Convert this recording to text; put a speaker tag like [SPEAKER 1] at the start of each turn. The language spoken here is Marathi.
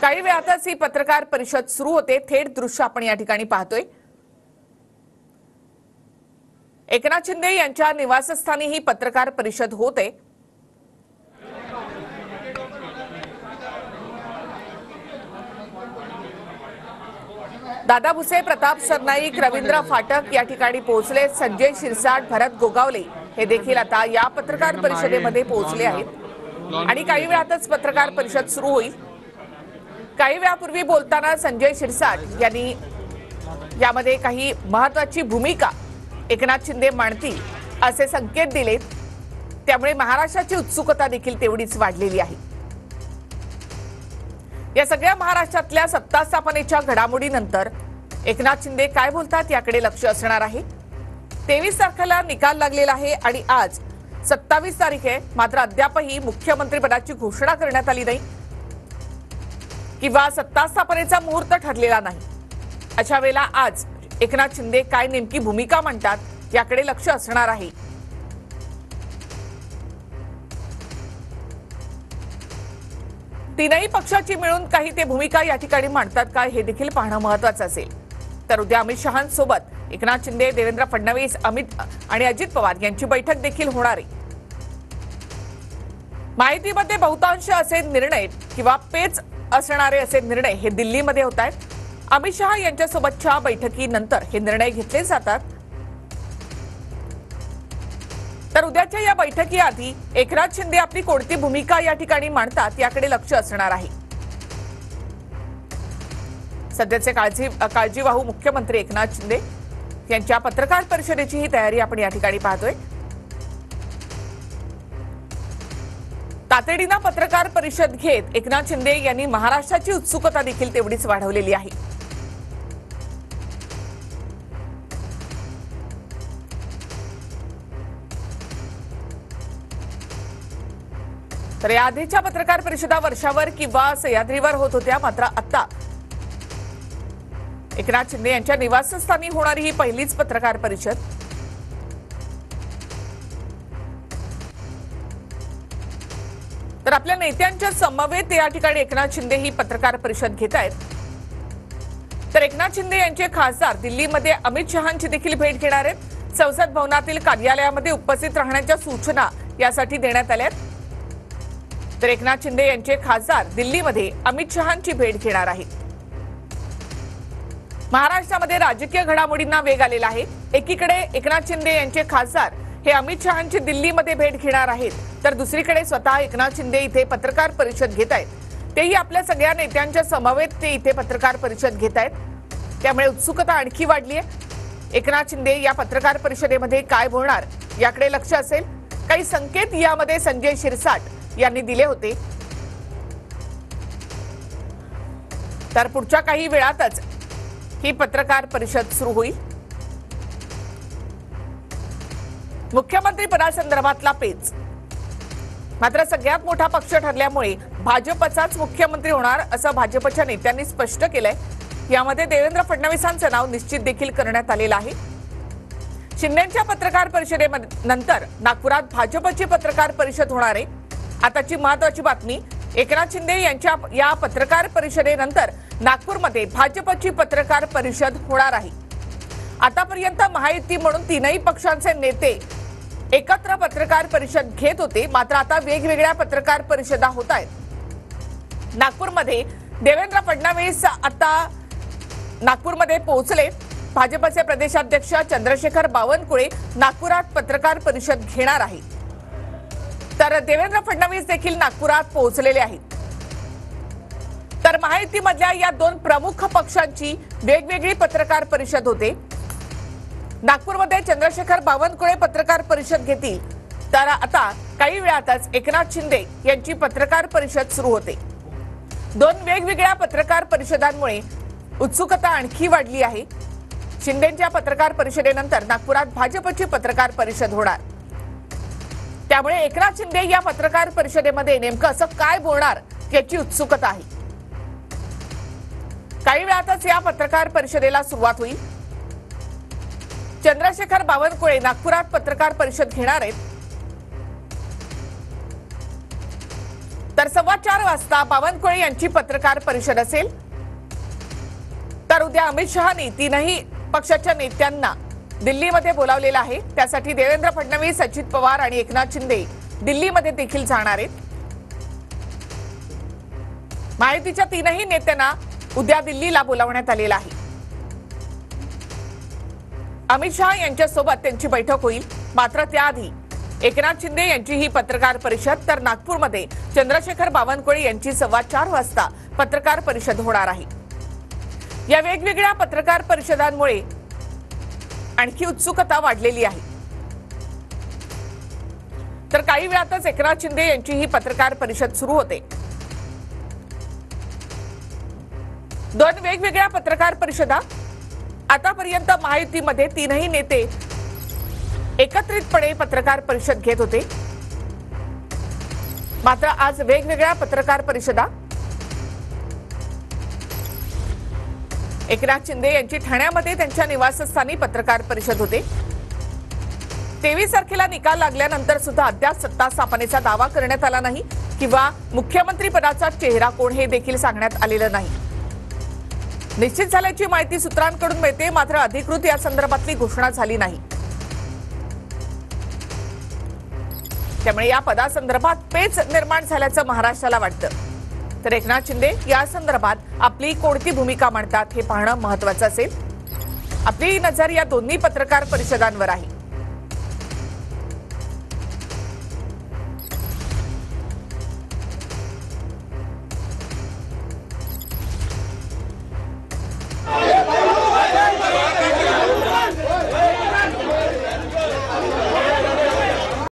[SPEAKER 1] काही वेळातच ही पत्रकार परिषद सुरू होते। थेट दृश्य आपण या ठिकाणी पाहतोय। एकनाथ शिंदे यांच्या निवासस्थानी ही पत्रकार परिषद होते। दादा भुसे, प्रताप सरनाईक, रवींद्र फाटक या ठिकाणी पोहोचले। संजय शिरसाट, भरत गोगावले हे देखील आता या पत्रकार परिषदेमध्ये पोहोचले आहेत आणि काही वेळातच पत्रकार परिषद सुरू होईल। काही वेळापूर्वी बोलताना संजय शिरसाट यांनी यामध्ये काही महत्त्वाची भूमिका एकनाथ शिंदे मांडतील असे संकेत दिलेत। त्यामुळे महाराष्ट्राची उत्सुकता देखील तेवढीच वाढलेली आहे। या सगळ्या महाराष्ट्रातल्या सत्ता स्थापनेच्या घडामोडीनंतर एकनाथ शिंदे काय बोलतात याकडे लक्ष असणार आहे। 23 तारखेला निकाल लागलेला आहे आणि आज 27 तारीख आहे, मात्र अद्यापही मुख्यमंत्री पदाची घोषणा करण्यात आली नाही किंवा सत्ता स्थापनेचा मुहूर्त ठरलेला नाही। अशा वेळेला आज एकनाथ शिंदे काय नेमकी भूमिका मांडतात याकडे लक्ष असणार आहे। तीनही पक्षाची मिळून काही ते भूमिका या ठिकाणी मांडतात काय हे देखील पाहणं महत्त्वाचं असेल। तर उद्या अमित शहांसोबत एकनाथ शिंदे, देवेंद्र फडणवीस, अमित आणि अजित पवार यांची बैठक देखील होणार आहे। माहितीमध्ये बहुतांश असे निर्णय किंवा पेच असणारे असे निर्णय हे दिल्लीमध्ये होत आहेत। अमित शहा यांच्यासोबतच्या बैठकीनंतर हे निर्णय घेतले जातात। तर उद्याच्या या बैठकीआधी एकनाथ शिंदे आपली कोणती भूमिका या ठिकाणी मांडतात याकडे लक्ष असणार आहे। सध्याचे काळजीवाहू मुख्यमंत्री एकनाथ शिंदे यांच्या पत्रकार परिषदेची ही तयारी आपण या ठिकाणी पाहतोय। तातडीनं पत्रकार परिषद घेत एकनाथ शिंदे यांनी महाराष्ट्राची उत्सुकता देखील तेवढीच वाढवलेली आहे। तर या आधीच्या पत्रकार परिषदा वर्षावर किंवा सह्याद्रीवर होत होत्या, मात्र आता एकनाथ शिंदे यांच्या निवासस्थानी होणारी ही पहिलीच पत्रकार परिषद। तर आपल्या नेत्यांच्या समवेत या ठिकाणी एकनाथ शिंदे ही पत्रकार परिषद घेत आहेत। तर एकनाथ शिंदे यांचे खासदार दिल्लीमध्ये अमित शहांची देखील भेट घेणार आहेत। संसद भवनातील कार्यालयामध्ये उपस्थित राहण्याच्या सूचना यासाठी देण्यात आल्या आहेत। तर एकनाथ शिंदे यांचे खासदार दिल्लीमध्ये अमित शहांची भेट घेणार आहेत। महाराष्ट्रामध्ये राजकीय घडामोडींना वेग आलेला आहे। एकीकडे एकनाथ शिंदे यांचे खासदार हे अमित शहांची दिल्लीमध्ये भेट घेणार आहेत, तर दुसरीकडे स्वतः एकनाथ शिंदे इथे पत्रकार परिषद घेत आहेत। तेही आपल्या सगळ्या नेत्यांच्या समवेत ते इथे पत्रकार परिषद घेत आहेत। त्यामुळे उत्सुकता आणखी वाढली आहे। एकनाथ शिंदे या पत्रकार परिषदेमध्ये काय बोलणार याकडे लक्ष असेल। काही संकेत यामध्ये संजय शिरसाट यांनी दिले होते। तर पुढच्या काही वेळातच ही पत्रकार परिषद सुरू होईल। मुख्यमंत्री पदासंदर्भातला पेच मात्र सगळ्यात मोठा पक्ष ठरल्यामुळे भाजपचाच मुख्यमंत्री होणार असं भाजपच्या नेत्यांनी स्पष्ट केलंय। यामध्ये देवेंद्र फडणवीसांचं नाव निश्चित देखील करण्यात आलेलं आहे। शिंदेच्या पत्रकार परिषदेनंतर नागपुरात भाजपची पत्रकार परिषद होणार आहे। आताची महत्त्वाची बातमी, एकनाथ शिंदे यांच्या या पत्रकार परिषदेनंतर नागपूरमध्ये भाजपची पत्रकार परिषद होणार आहे। आतापर्यंत महायुती म्हणून तीनही पक्षांचे नेते एकत्र पत्रकार परिषद घेत होते, मात्र आता वेगवेगळ्या पत्रकार परिषदा होत आहेत। नागपूरमध्ये देवेंद्र फडणवीस आता नागपूरमध्ये पोहोचले। भाजपचे प्रदेशाध्यक्ष चंद्रशेखर बावनकुळे नागपुरात पत्रकार परिषद घेणार आहेत। तर देवेंद्र फडणवीस देखील नागपुरात पोहोचलेले आहेत। तर महायुतीमधल्या या दोन प्रमुख पक्षांची वेगवेगळी पत्रकार परिषद होते। नागपूरमध्ये चंद्रशेखर बावनकुळे पत्रकार परिषद घेतील, तर आता काही वेळातच एकनाथ शिंदे यांची पत्रकार परिषद सुरू होते। दोन वेगवेगळ्या पत्रकार परिषदांमुळे उत्सुकता आणखी वाढली आहे। शिंदेच्या पत्रकार परिषदेनंतर नागपुरात भाजपची पत्रकार परिषद होणार। त्यामुळे एकनाथ शिंदे या पत्रकार परिषदेमध्ये नेमकं असं काय बोलणार याची उत्सुकता आहे। काही वेळातच या पत्रकार परिषदेला सुरुवात होईल। चंद्रशेखर बावनकुळे नागपुरात पत्रकार परिषद घेणार आहेत। तर 4:15 वाजता बावनकुळे यांची पत्रकार परिषद असेल। तर उद्या अमित शहानी तीनही पक्षाच्या नेत्यांना दिल्लीमध्ये बोलावलेलं आहे। त्यासाठी देवेंद्र फडणवीस, अजित पवार आणि एकनाथ शिंदे दिल्लीमध्ये देखील जाणार आहेत। महायुतीच्या तीनही नेत्यांना उद्या दिल्लीला बोलावण्यात आलेलं आहे। अमित शहा यांच्यासोबत त्यांची बैठक होईल, मात्र त्याआधी एकनाथ शिंदे यांची ही पत्रकार परिषद, तर नागपूरमध्ये चंद्रशेखर बावनकुळे यांची 4:15 वाजता पत्रकार परिषद होणार आहे। या वेगवेगळ्या पत्रकार परिषदांमुळे आणखी उत्सुकता वाढलेली आहे। तर काही वेळातच एकनाथ शिंदे यांची ही पत्रकार परिषद सुरू होते। दोन वेगवेगळ्या पत्रकार परिषदा। आतापर्यंत महायुतीमध्ये तीनही नेते एकत्रितपणे पत्रकार परिषद घेत होते, मात्र आज वेगवेगळ्या पत्रकार परिषदा। एकनाथ शिंदे यांची ठाण्यामध्ये त्यांच्या निवासस्थानी पत्रकार परिषद होते। 23 तारखेला निकाल लागल्यानंतर सुद्धा अद्याप सत्ता स्थापनेचा दावा करण्यात आला नाही किंवा मुख्यमंत्री पदाचा चेहरा कोण हे देखील सांगण्यात आलेलं नाही। निश्चित झाल्याची माहिती सूत्रांकडून मिळते, मात्र अधिकृत या संदर्भातली घोषणा झाली नाही। त्यामुळे या पदासंदर्भात पेच निर्माण झाल्याचं महाराष्ट्राला वाटतं। तर एकनाथ शिंदे या संदर्भात आपली कोणती भूमिका मांडतात हे पाहणं महत्त्वाचं असेल। आपली नजर या दोन्ही पत्रकार परिषदांवर आहे।